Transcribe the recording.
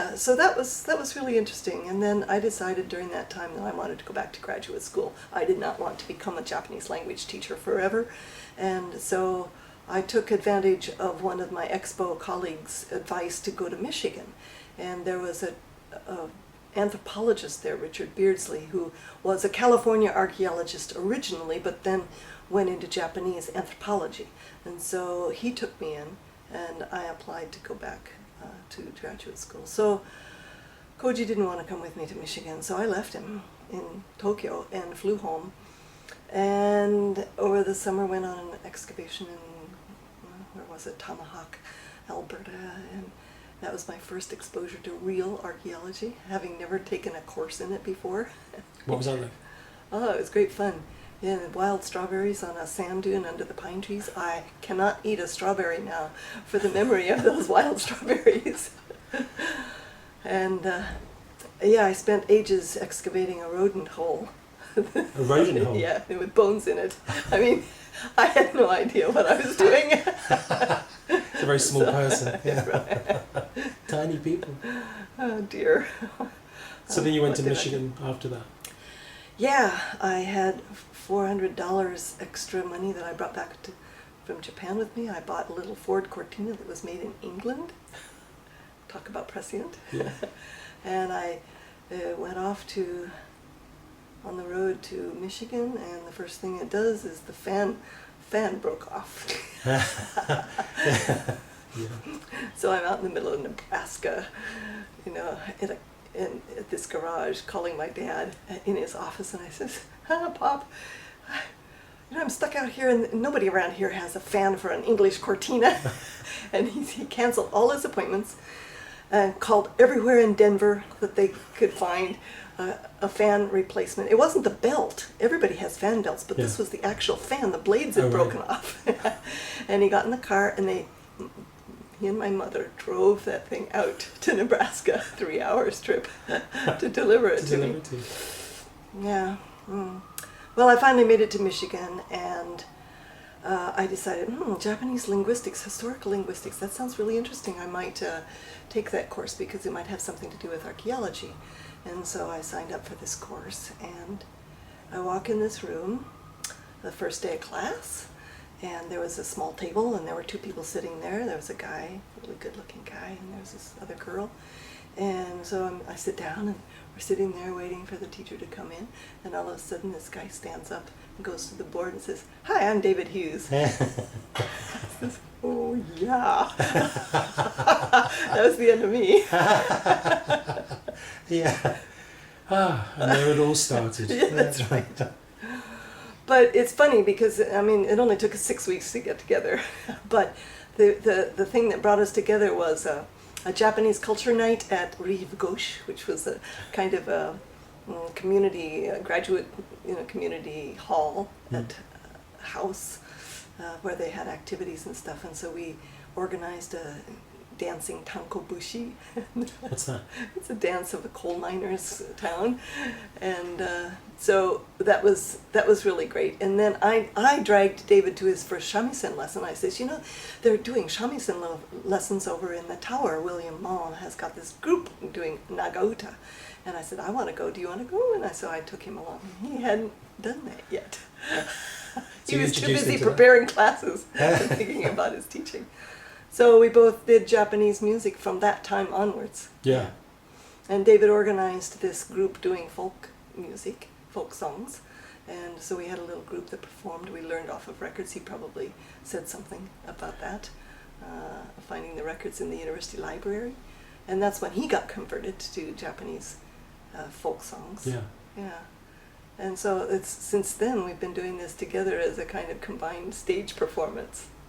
yeah, so that was really interesting. And then I decided during that time that I wanted to go back to graduate school. I did not want to become a Japanese language teacher forever. And so I took advantage of one of my Expo colleagues' advice to go to Michigan. And there was a anthropologist there, Richard Beardsley, who was a California archaeologist originally, but then went into Japanese anthropology. And so he took me in, and I applied to go back to graduate school. So Koji didn't want to come with me to Michigan, so I left him in Tokyo and flew home. And over the summer went on an excavation in, where was it, Tomahawk, Alberta, and that was my first exposure to real archaeology, having never taken a course in it before. What was that like? Oh, it was great fun. Yeah, wild strawberries on a sand dune under the pine trees. I cannot eat a strawberry now for the memory of those wild strawberries. And yeah, I spent ages excavating a rodent hole. A rodent hole? Yeah, with bones in it. I mean, I had no idea what I was doing. It's a very small person. Yeah. Right. Tiny people. Oh dear. So then you went to Michigan after that? Yeah, I had $400 extra money that I brought back from Japan with me. I bought a little Ford Cortina that was made in England. Talk about prescient. Yeah. And I went off on the road to Michigan, and the first thing it does is the fan broke off. Yeah. So I'm out in the middle of Nebraska, you know, at this garage, calling my dad in his office, and I says, Pop, you know, I'm stuck out here, and nobody around here has a fan for an English Cortina. And he canceled all his appointments and called everywhere in Denver that they could find a fan replacement. It wasn't the belt. Everybody has fan belts, but this was the actual fan. The blades had broken off. And he got in the car, and he and my mother drove that thing out to Nebraska, 3 hours trip, to deliver it to me. Yeah. Well, I finally made it to Michigan, and I decided, Japanese linguistics, historical linguistics, that sounds really interesting. I might take that course because it might have something to do with archaeology. And so I signed up for this course, and I walk in this room the first day of class, and there was a small table, and there were two people sitting there. There was a guy, a really good-looking guy, and there was this other girl. And so I sit down, and we're sitting there waiting for the teacher to come in, and all of a sudden this guy stands up and goes to the board and says, "Hi, I'm David Hughes." I says, "Oh, yeah." That was the end of me. Yeah. And there it all started. Yeah, that's right. But it's funny because, I mean, it only took us 6 weeks to get together. But the thing that brought us together was a Japanese culture night at Rive Gauche, which was a kind of a community, graduate, community hall at a house where they had activities and stuff. And so we organized a dancing tankobushi. What's that? It's a dance of a coal miners town, and so that was really great. And then I dragged David to his first shamisen lesson. I says, they're doing shamisen lessons over in the tower. William Maughan has got this group doing nagauta, and I said, I want to go. Do you want to go? And so I took him along. He hadn't done that yet. He was too busy preparing classes and thinking about his teaching. So we both did Japanese music from that time onwards. Yeah. And David organized this group doing folk music, folk songs. And so we had a little group that performed. We learned off of records. He probably said something about that, finding the records in the university library. And that's when he got converted to Japanese folk songs. Yeah. Yeah. And so since then we've been doing this together as a kind of combined stage performance.